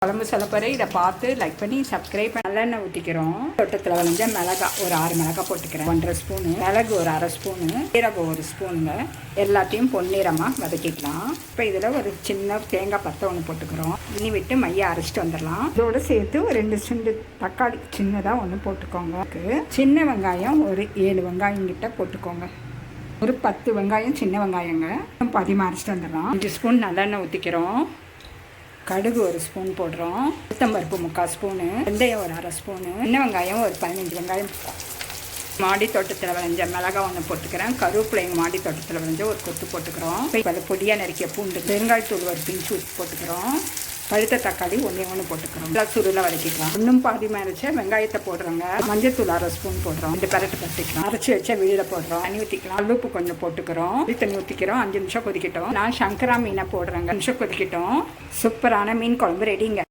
குழம்பு சொல்ல போகிறேன். இதை பார்த்து லைக் பண்ணி சப்ஸ்கிரைப் பண்ணி நல்லெண்ணெய் ஊற்றிக்கிறோம். தோட்டத்தில் விளைஞ்ச மிளகா ஒரு 6 மிளகா போட்டுக்கிறேன். 1.5 ஸ்பூனு மிளகு, ஒரு 1/2 ஸ்பூனு சீரகம், 1 ஸ்பூனுங்க. எல்லாத்தையும் பொன்னிறமாக வதக்கிக்கலாம். இப்போ இதில் ஒரு சின்ன தேங்காய் பத்தை ஒன்று போட்டுக்கிறோம். இனி விட்டு மைய அரைச்சிட்டு வந்துடலாம். இதோடு சேர்த்து ஒரு 2 சுண்டு தக்காளி சின்னதாக ஒன்று போட்டுக்கோங்க. சின்ன வெங்காயம் ஒரு 7 வெங்காயம் கிட்ட போட்டுக்கோங்க. ஒரு 10 வெங்காயம் சின்ன வெங்காயங்க. பாதியமாக அரைச்சிட்டு வந்துடலாம். 5 ஸ்பூன் நல்லெண்ணெய் ஊற்றிக்கிறோம். கடுகு 1 ஸ்பூன் போடுறோம். உளுத்தம்பருப்பு 3/4 ஸ்பூனு, வெந்தயம் ஒரு 1/2 ஸ்பூனு, சின்ன வெங்காயம் ஒரு 15 வெங்காயம். மாடி தோட்டத்தில் விளைஞ்ச மிளகா ஒன்று போட்டுக்கிறேன். கருவேப்பிலைங்க மாடி தோட்டத்தில் விளைஞ்ச ஒரு கொத்து போட்டுக்கிறோம். இப்போ அது பொடியாக நறுக்கிய பூண்டு, பெருங்காயத்தூள் ஒரு பிஞ்சு போட்டுக்கிறோம். பழுத்த தக்காளி 1 போட்டுக்கிறோம். எல்லாம் சுருளை வதக்கிக்கலாம். இன்னும் பாதி அரைச்ச வெங்காயத்தை போடுறோங்க. மஞ்சத்தூள் 1/2 ஸ்பூன் போடுறோம். 2 பரட்டு பற்றிக்கலாம். அரைச்சி வச்ச வெளியில் போடுறோம். தண்ணி ஊற்றிக்கலாம். உப்பு கொஞ்சம் போட்டுக்கிறோம். தண்ணி ஊற்றிக்கிறோம். 5 நிமிஷம் கொதிக்கிட்டோம். நான் சங்கரா மீனை போடுறேங்க. நிமிஷம் கொதிக்கிட்டோம். சூப்பரான மீன் குழம்பு ரெடிங்க.